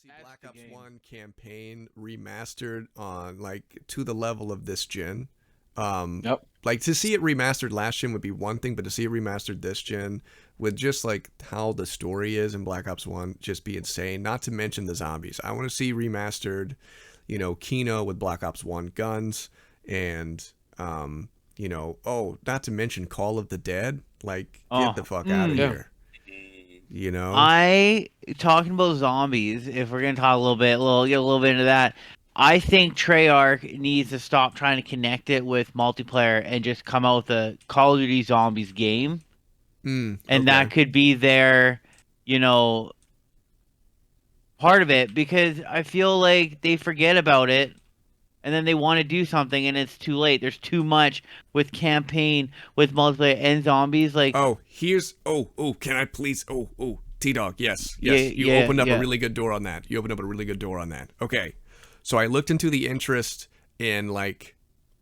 see Black Ops 1 campaign remastered on like to the level of this gen. Yep. Like to see it remastered last gen would be one thing, but to see it remastered this gen with just like how the story is in Black Ops 1 just be insane. Not to mention the zombies. I want to see remastered, you know, Kino with Black Ops 1 guns and you know, oh, not to mention Call of the Dead. Like get the fuck out of yeah. here. You know? Talking about zombies, if we're gonna talk a little bit, get a little bit into that. I think Treyarch needs to stop trying to connect it with multiplayer and just come out with a Call of Duty Zombies game. And that could be their, you know, part of it, because I feel like they forget about it and then they want to do something and it's too late. There's too much with campaign, with multiplayer and zombies. Like, can I please? T-Dog, yes. Yeah, You opened up a really good door on that. Okay, so I looked into the interest in like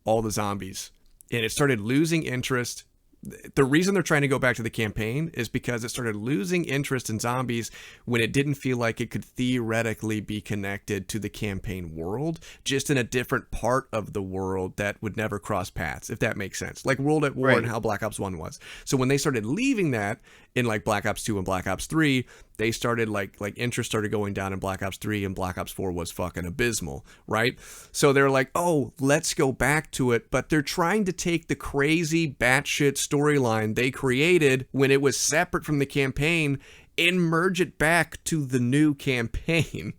all the zombies, and it started losing interest. The reason they're trying to go back to the campaign is because it started losing interest in zombies when it didn't feel like it could theoretically be connected to the campaign world, just in a different part of the world that would never cross paths, if that makes sense. Like World at War and how Black Ops 1 was. So when they started leaving that in like Black Ops 2 and Black Ops 3, they started like interest started going down in Black Ops 3, and Black Ops 4 was fucking abysmal, right? So they're like, oh, let's go back to it. But they're trying to take the crazy batshit storyline they created when it was separate from the campaign and merge it back to the new campaign.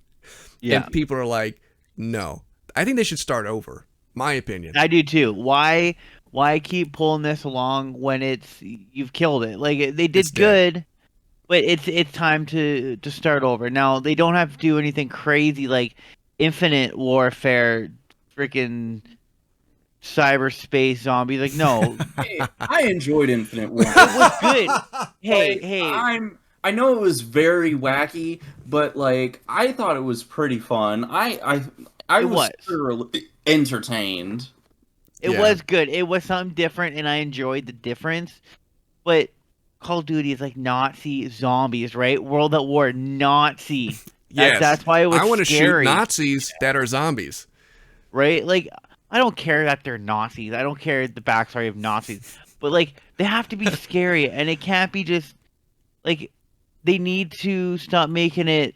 Yeah. And people are like, no. I think they should start over. My opinion. I do too. Why keep pulling this along when you've killed it? Like, they did good. But it's time to start over. Now, they don't have to do anything crazy like Infinite Warfare, freaking cyberspace zombies. Like, no. Hey, I enjoyed Infinite Warfare. It was good. Hey. I know it was very wacky, but like I thought it was pretty fun. I was thoroughly entertained. It was good. It was something different, and I enjoyed the difference. But Call of Duty is like Nazi zombies, right? World at War, Nazi. Yes. That's why it was scary. I want to shoot Nazis that are zombies. Right? Like, I don't care that they're Nazis. I don't care the backstory of Nazis. But, like, they have to be scary, and it can't be just, like, they need to stop making it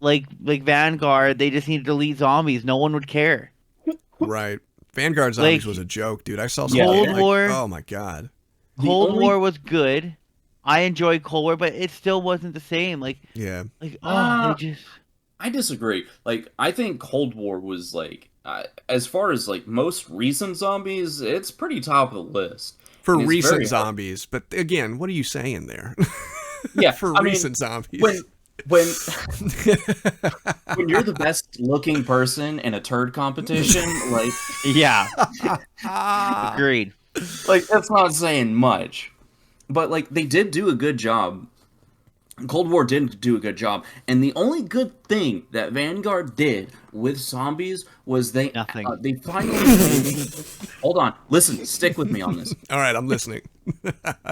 like Vanguard. They just need to delete zombies. No one would care. Right. Vanguard zombies was a joke, dude. I saw some Cold War. Oh, my God. Cold War was good. I enjoyed Cold War, but it still wasn't the same. Like, they just. I disagree. Like, I think Cold War was like, as far as like most recent zombies, it's pretty top of the list. For recent zombies, but again, what are you saying there? Yeah, for recent zombies. When you're the best looking person in a turd competition, like, yeah, agreed. Like, that's not saying much. But, like, they did do a good job. Cold War did do a good job. And the only good thing that Vanguard did with zombies was they finally... Hold on. Listen, stick with me on this. All right, I'm listening.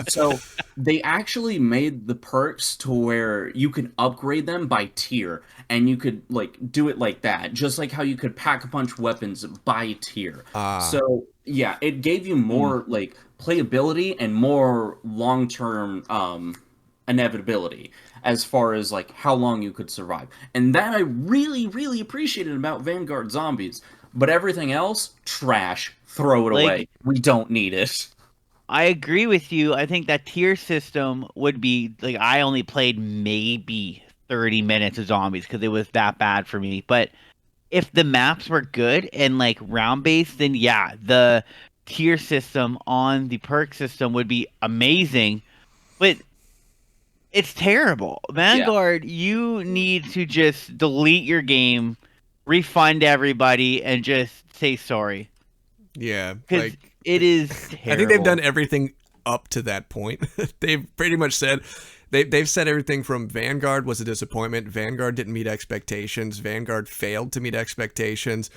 So, they actually made the perks to where you can upgrade them by tier. And you could, like, do it like that. Just like how you could pack-a-punch weapons by tier. So... yeah, it gave you more like playability and more long-term inevitability as far as like how long you could survive. And that I really, really appreciated about Vanguard Zombies. But everything else, trash. Throw it away. We don't need it. I agree with you. I think that tier system would be like, I only played maybe 30 minutes of zombies because it was that bad for me. But if the maps were good and like round based, then yeah, the tier system on the perk system would be amazing. But it's terrible. Vanguard, you need to just delete your game, refund everybody, and just say sorry. Yeah, because it is terrible. I think they've done everything up to that point. They've pretty much said they've said everything from Vanguard was a disappointment. Vanguard didn't meet expectations. Vanguard failed to meet expectations.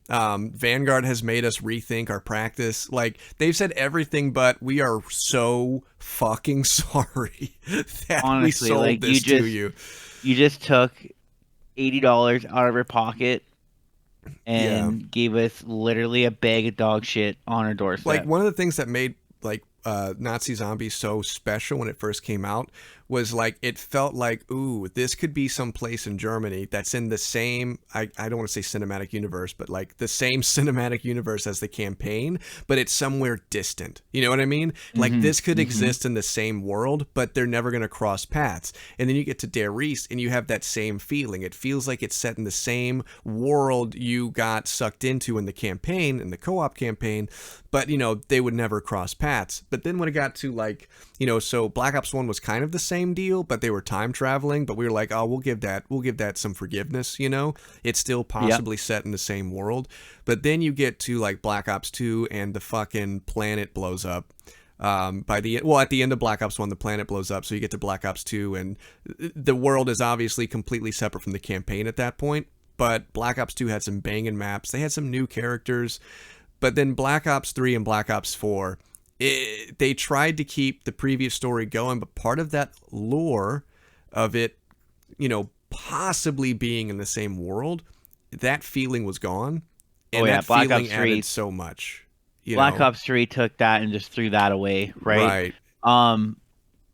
Vanguard has made us rethink our practice. Like, they've said everything, but we are so fucking sorry that honestly, we sold this to you. You just took $80 out of her pocket Yeah. and gave us literally a bag of dog shit on our Like doorstep. one of the things that made like Nazi Zombies so special when it first came out was like it felt like, ooh, this could be some place in Germany that's in the same I don't want to say cinematic universe, but like the same cinematic universe as the campaign, but it's somewhere distant. You know what I mean? Like Hmm. this could Hmm. exist in the same world, but they're never gonna cross paths. And then you get to Der Riese and you have that same feeling. It feels like it's set in the same world you got sucked into in the campaign, in the co-op campaign, but you know they would never cross paths. But then when it got to like, you know, so Black Ops 1 was kind of the same deal, but they were time traveling, but we were like, oh, we'll give that some forgiveness, you know, it's still Yep. possibly set in the same world. But then you get to like Black Ops 2 and the fucking planet blows up. At the end of Black Ops 1, the planet blows up, so you get to Black Ops 2 and the world is obviously completely separate from the campaign at that point. But Black Ops 2 had some banging maps, they had some new characters. But then Black Ops 3 and Black Ops 4, they tried to keep the previous story going, but part of that lore of it, you know, possibly being in the same world, that feeling was gone. Oh And yeah, that feeling added so much, you Black know? Ops 3 took that and just threw that away, right? Right. Um,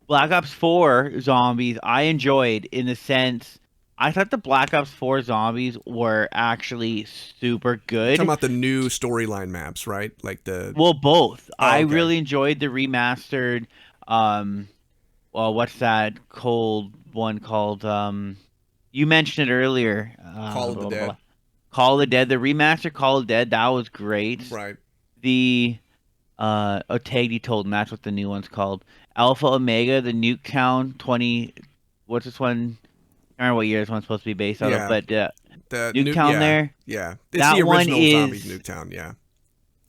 Black Ops 4 zombies I enjoyed in the sense I thought the Black Ops 4 zombies were actually super You're talking good. about the new storyline maps, right? Like the. Well, both. Oh, I okay. really enjoyed the remastered um well, what's that cold one called you mentioned it earlier. Call of the Blah, blah, blah. Dead. Call of the Dead, the remastered Call of the Dead, that was great. Right. The Otegi told him that's what the new one's called. Alpha Omega, the Nuketown 20. What's this one? I don't remember what year this one's supposed to be based out of, Yeah. but The new. Nuketown Yeah. there. Yeah. It's the That one original Zombies is Nuketown. Yeah.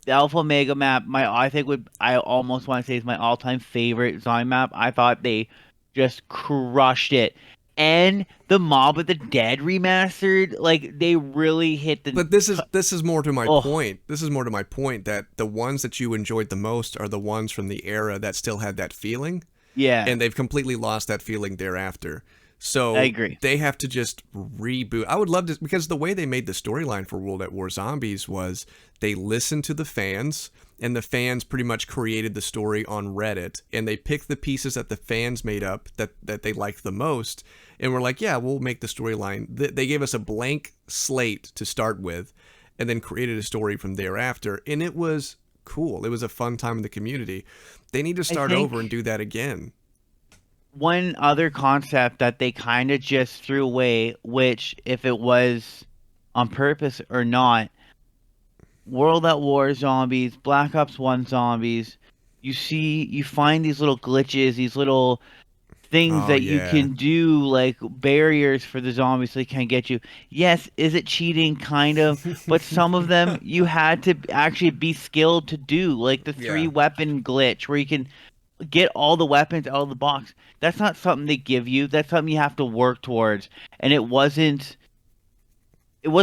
the Alpha Omega map. I almost want to say is my all-time favorite zombie map. I thought they just crushed it. And the Mob of the Dead remastered, like they really hit the. But this is more to my Oh point. This is more to my point that the ones that you enjoyed the most are the ones from the era that still had that feeling, yeah, and they've completely lost that feeling thereafter. I So agree. they have to just reboot. I would love to, because the way they made the storyline for World at War Zombies was they listened to the fans, and the fans pretty much created the story on Reddit, and they picked the pieces that the fans made up that they liked the most, and we're like, yeah, we'll make the storyline. They gave us a blank slate to start with, and then created a story from thereafter, and it was cool. It was a fun time in the community. They need to I start over and think do that again. one other concept that they kind of just threw away, which if it was on purpose or not, World at War zombies, Black Ops 1 zombies, you find these little glitches, these little things Oh that you yeah. can do, like barriers for the zombies so they can't get you. Yes, is it cheating? Kind of. But some of them you had to actually be skilled to do, like the three Yeah. weapon glitch where you can get all the weapons out of the box. That's not something they give you. That's something you have to work towards. And it was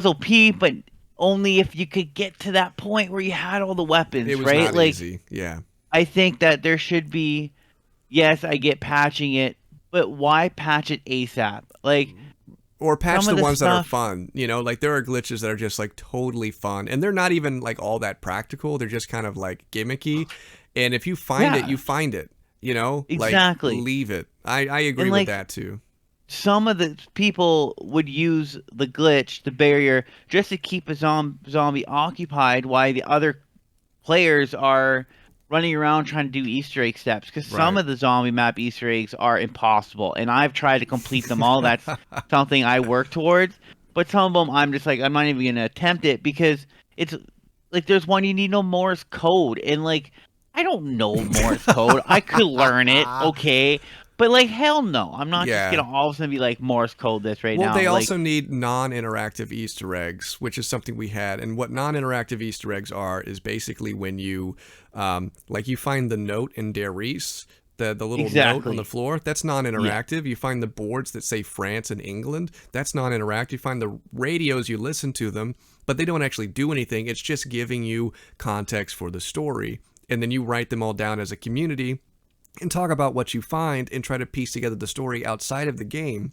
OP, but only if you could get to that point where you had all the It weapons, was right? not Like easy. Yeah. I think that there should be, yes, I get patching it, but why patch it ASAP? Like Or patch some of the the ones that are stuff, fun. You know, like there are glitches that are just like totally fun, and they're not even like all that practical. They're just kind of like gimmicky. And if you find it, you yeah, find it. You know, like exactly. leave it. I agree And with like that too. some of the people would use the glitch, the barrier, just to keep a zombie occupied while the other players are running around trying to do Easter egg steps. Because some Right. of the zombie map Easter eggs are impossible, and I've tried to complete them all. That's something I work towards. But some of them, I'm just like, I'm not even gonna attempt it because it's like there's one you need no Morse code, and like I don't know Morse code. I could learn it, okay, but like hell no, I'm not just Yeah. gonna all of a sudden be like Morse code this right Well, now. they Like also need non-interactive Easter eggs, which is something we had. And what non-interactive Easter eggs are is basically when you, like, you find the note in Der Riese, the little note on the exactly, floor. That's yeah, non-interactive. You find the boards that say France and England. That's non-interactive. You find the radios. You listen to them, but they don't actually do anything. It's just giving you context for the story, and then you write them all down as a community and talk about what you find and try to piece together the story outside of the game.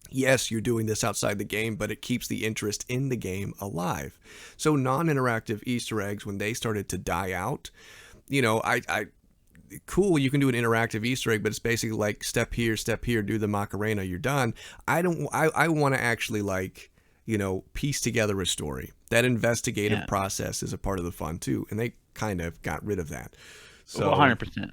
yes, you're doing this outside the game, but it keeps the interest in the game alive. So non-interactive Easter eggs, when they started to die out, you know, cool, you can do an interactive Easter egg, but it's basically like step here, do the Macarena, you're done. I want to actually, like, you know, piece together a story. That investigative process is a part of the fun too, and they kind of got rid of that. So 100%.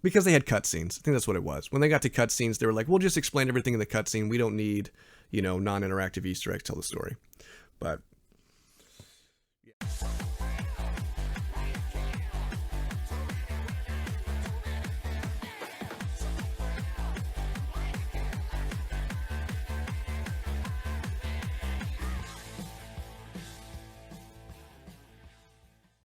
Because they had cutscenes. I think that's what it was. When they got to cutscenes, they were like, we'll just explain everything in the cutscene. We don't need, you know, non-interactive Easter eggs to tell the story. But yeah.